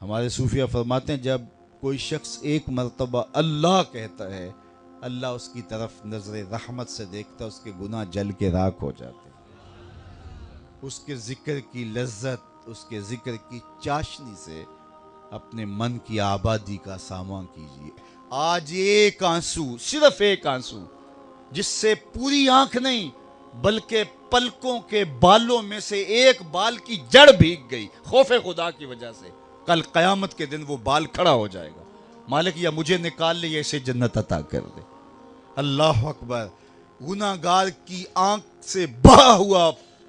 हमारे सूफिया फरमाते हैं जब कोई शख्स एक मर्तबा अल्लाह कहता है, अल्लाह उसकी तरफ नजर रहमत से देखता, उसके गुनाह जल के राख हो जाते हैं। उसके जिक्र की लज्जत, उसके जिक्र की चाशनी से अपने मन की आबादी का सामान कीजिए। आज एक आंसू, सिर्फ एक आंसू, जिससे पूरी आंख नहीं बल्कि पलकों के बालों में से एक बाल की जड़ भीग गई खौफे खुदा की वजह से, कल कयामत के दिन वो बाल खड़ा हो जाएगा। मालिक या मुझे निकाल ले या इसे जन्नत अता कर दे। अल्लाह अकबर। गुनाहगार की आंख से बहा हुआ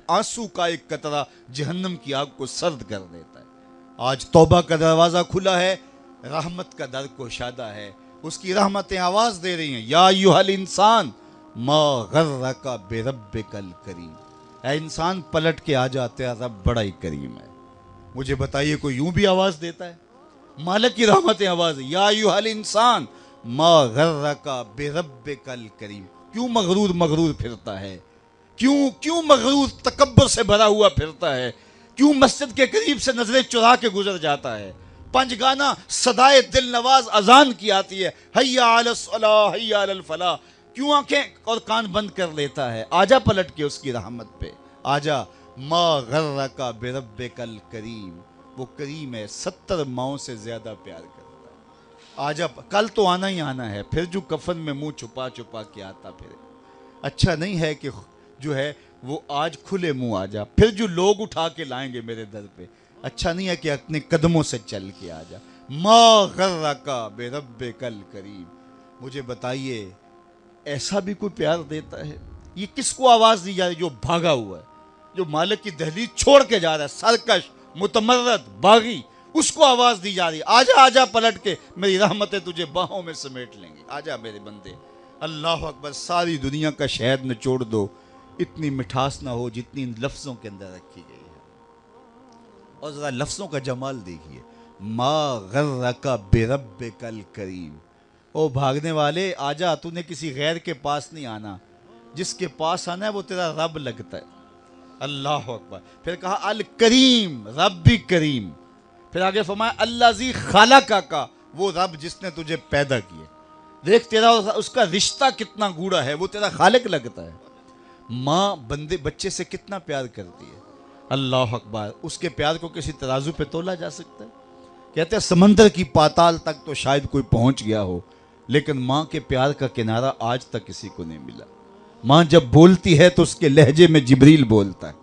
आंसू का एक कतरा जहन्नम की आग को सर्द कर देता है। आज तौबा का दरवाजा खुला है, रहमत का दर कोशादा है, उसकी रहमतें आवाज दे रही हैं, या अय्युहल इंसान मा गर्रका बिरब्बिकल करीम। ऐ इंसान पलट के आ जा, तेरा रब बड़ा ही करीम है। मुझे बताइए कोई यूं भी आवाज देता है? मालिक की रहमतें आवाज, या अय्युहल इंसान मा गर्रका बिरब्बिकल करीम। क्यों मगरूर मगरूर फिरता है? क्यों मगरूर तकब्बुर से भरा हुआ फिरता है? क्यों मस्जिद के करीब से नजरें चुरा के गुजर जाता है? पंजगाना सदाए दिल नवाज अजान की आती है, हैया अलस सलाह हैया अलल फलाह। क्यों आंखें और कान बंद कर लेता है? आजा पलट के उसकी रहमत पे, आजा। मा गर्रका बिरब्बिकल करीम। वो करीम है, 70 माओं से ज्यादा प्यार करता है। आजा, कल तो आना ही आना है, फिर जो कफन में मुंह छुपा छुपा के आता फिर। अच्छा नहीं है कि जो है वो आज खुले मुंह आ जा, फिर जो लोग उठा के लाएंगे मेरे दर पे। अच्छा नहीं है कि अपने कदमों से चल के आ जा। मा गर्रका बिरब्बिकल करीम। मुझे बताइए ऐसा भी कोई प्यार देता है? ये किसको आवाज दी जा रही? जो भागा हुआ है, जो मालिक की दहलीज छोड़ के जा रहा है, सरकश मुतमर्रद बागी, उसको आवाज दी जा रही है, आजा आजा पलट के, मेरी रहमतें तुझे बाहों में समेट लेंगे, आजा मेरे बंदे। अल्लाह अकबर। सारी दुनिया का शहद निचोड़ दो, इतनी मिठास ना हो जितनी इन लफ्जों के अंदर रखी गई है। और जरा लफ्जों का जमाल देखिए, मा गर्रका बिरब्बिकल करीम। ओ भागने वाले आजा, तूने किसी गैर के पास नहीं आना, जिसके पास आना है वो तेरा रब लगता है। अल्लाह अकबर। फिर कहा अल करीम, रब भी करीम। फिर आगे फरमाया अल्लाजी खालका का, वो रब जिसने तुझे पैदा किया। देख तेरा उसका रिश्ता कितना गूढ़ा है, वो तेरा खालिक लगता है। माँ बंदे बच्चे से कितना प्यार करती है। अल्लाह अकबर। उसके प्यार को किसी तराजू पे तोला जा सकता है? कहते हैं समंदर की पाताल तक तो शायद कोई पहुंच गया हो, लेकिन माँ के प्यार का किनारा आज तक किसी को नहीं मिला। माँ जब बोलती है तो उसके लहजे में जिब्रील बोलता है।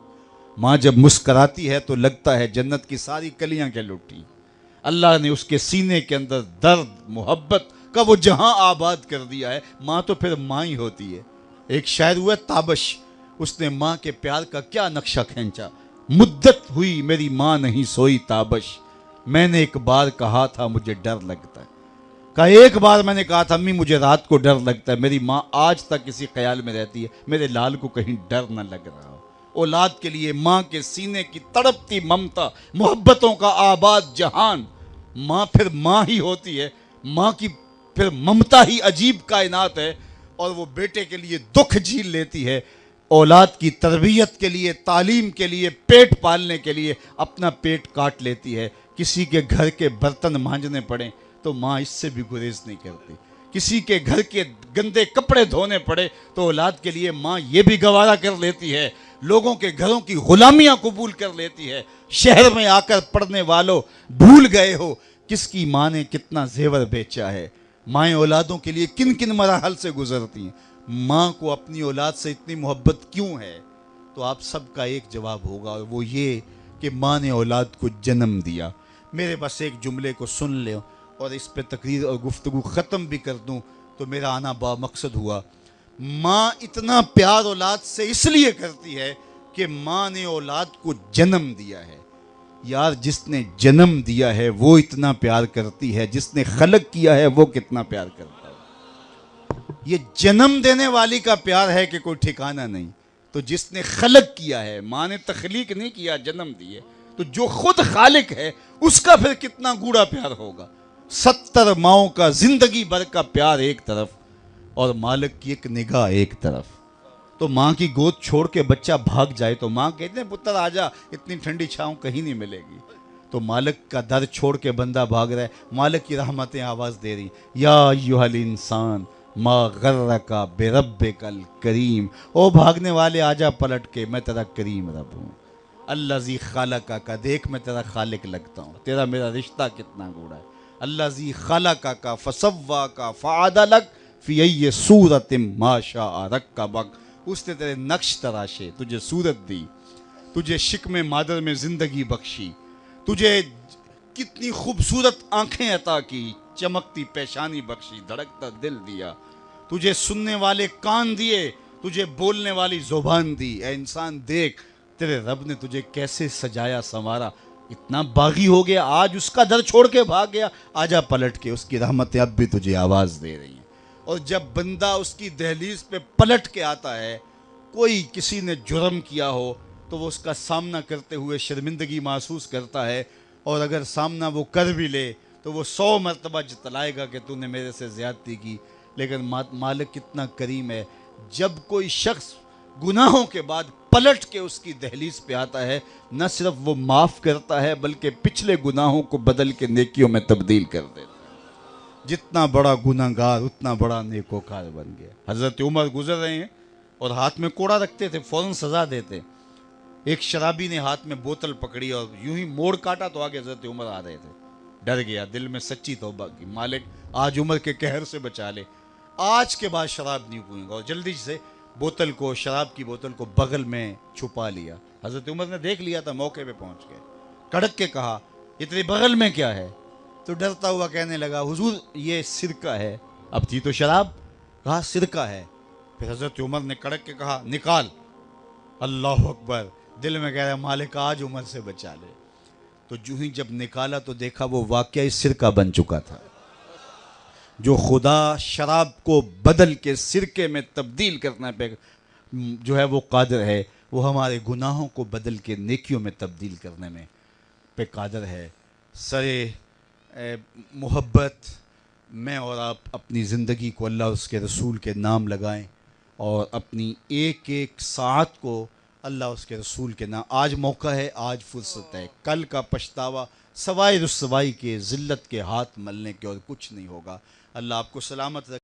माँ जब मुस्कराती है तो लगता है जन्नत की सारी कलियां के लुटी। अल्लाह ने उसके सीने के अंदर दर्द मोहब्बत का वो जहां आबाद कर दिया है। माँ तो फिर माँ ही होती है। एक शायर हुआ ताबश, उसने माँ के प्यार का क्या नक्शा खींचा। मुद्दत हुई मेरी माँ नहीं सोई ताबश, मैंने एक बार कहा था मुझे डर लगता है। कहा एक बार मैंने कहा था अम्मी मुझे रात को डर लगता है। मेरी माँ आज तक इसी ख्याल में रहती है, मेरे लाल को कहीं डर न लग रहा हो। औलाद के लिए माँ के सीने की तड़पती ममता, मोहब्बतों का आबाद जहान, माँ फिर माँ ही होती है। माँ की फिर ममता ही अजीब कायनात है। और वो बेटे के लिए दुख झील लेती है, औलाद की तरबियत के लिए, तालीम के लिए, पेट पालने के लिए अपना पेट काट लेती है। किसी के घर के बर्तन मांजने पड़े तो माँ इससे भी गुरेज नहीं करती। किसी के घर के गंदे कपड़े धोने पड़े तो औलाद के लिए माँ ये भी गवारा कर लेती है। लोगों के घरों की गुलामियाँ कबूल कर लेती है। शहर में आकर पढ़ने वालों, भूल गए हो किसकी माँ ने कितना जेवर बेचा है। माएँ औलादों के लिए किन किन मराहल से गुजरती हैं। माँ को अपनी औलाद से इतनी मोहब्बत क्यों है? तो आप सबका एक जवाब होगा, और वो ये कि माँ ने औलाद को जन्म दिया। मेरे बस एक जुमले को सुन ले और इस पे तकरीर और गुफ्तगू ख़त्म भी कर दूं तो मेरा आना बामकसद हुआ। माँ इतना प्यार औलाद से इसलिए करती है कि माँ ने औलाद को जन्म दिया है। यार जिसने जन्म दिया है वो इतना प्यार करती है, जिसने खलक किया है वो कितना प्यार करता है। ये जन्म देने वाली का प्यार है कि कोई ठिकाना नहीं। तो जिसने खलक किया है, माँ ने तखलीक नहीं किया, जन्म दिए, तो जो खुद खालिक है उसका फिर कितना गूढ़ा प्यार होगा। 70 माओं का जिंदगी भर का प्यार एक तरफ और मालिक की एक निगाह एक तरफ। तो माँ की गोद छोड़ के बच्चा भाग जाए तो माँ कहते हैं पुत्र आजा, इतनी ठंडी छाँव कहीं नहीं मिलेगी। तो मालिक का दर छोड़ के बंदा भाग रहा है, मालिक की रहमतें आवाज़ दे रही, या अय्युहल इंसान मा गर्रका बिरब्बिकल करीम। ओ भागने वाले आजा पलट के, मैं तेरा करीम रब हूँ। अल्लाज़ी खालका का, देख मैं तेरा खालिक लगता हूँ, तेरा मेरा रिश्ता कितना गूढ़ा है। अल्लाज़ी खालका का फसव्वा का फ़अदलक फ़ी अय्यि सूरतिम मा शाअ रक्कबक। उसने तेरे नक्श तराशे, तुझे सूरत दी, तुझे शिक्म मादर में ज़िंदगी बख्शी, तुझे कितनी खूबसूरत आंखें अता की, चमकती पेशानी बख्शी, धड़कता दिल दिया, तुझे सुनने वाले कान दिए, तुझे बोलने वाली ज़ुबान दी। ए इंसान देख तेरे रब ने तुझे कैसे सजाया संवारा। इतना बागी हो गया, आज उसका दर छोड़ के भाग गया, आजा पलट के, उसकी रहमतें अब भी तुझे आवाज़ दे रही हैं। और जब बंदा उसकी दहलीज पे पलट के आता है, कोई किसी ने जुर्म किया हो तो वो उसका सामना करते हुए शर्मिंदगी महसूस करता है, और अगर सामना वो कर भी ले तो वो 100 मरतबा जतलाएगा कि तूने मेरे से ज़्यादती की। लेकिन मालिक कितना करीम है, जब कोई शख्स गुनाहों के बाद पलट के उसकी दहलीज पे आता है, न सिर्फ वो माफ़ करता है बल्कि पिछले गुनाहों को बदल के नेकियों में तब्दील कर देता है। जितना बड़ा गुनाहगार उतना बड़ा नेकोकार बन गया। हज़रत उमर गुजर रहे हैं और हाथ में कोड़ा रखते थे, फ़ौरन सज़ा देते। एक शराबी ने हाथ में बोतल पकड़ी और यूं ही मोड़ काटा तो आगे हज़रत उमर आ रहे थे। डर गया, दिल में सच्ची तौबा की, मालिक आज उमर के कहर से बचा ले, आज के बाद शराब नहीं पीऊंगा। और जल्दी से बोतल को, शराब की बोतल को बगल में छुपा लिया। हज़रत उमर ने देख लिया था, मौके पे पहुंच गए, कड़क के कहा, ये तेरे बगल में क्या है? तो डरता हुआ कहने लगा, हुजूर ये सिरका है। अब थी तो शराब, कहा सिरका है। फिर हज़रत उमर ने कड़क के कहा, निकाल। अल्लाह अकबर, दिल में कह रहा है मालिक आज उमर से बचा ले। तो जो ही जब निकाला तो देखा वो वाकई सिरका बन चुका था। जो खुदा शराब को बदल के सिरके में तब्दील करने पे जो है वो कादिर है, वो हमारे गुनाहों को बदल के नेकियों में तब्दील करने में पे कादिर है। सरे मोहब्बत मैं और आप अपनी ज़िंदगी को अल्लाह उसके रसूल के नाम लगाएं, और अपनी एक एक साथ को अल्लाह उसके रसूल के नाम। आज मौका है, आज फुर्सत है, कल का पछतावा सवाए रुसवाई के, ज़िल्लत के हाथ मलने के और कुछ नहीं होगा। अल्लाह आपको सलामत रखे।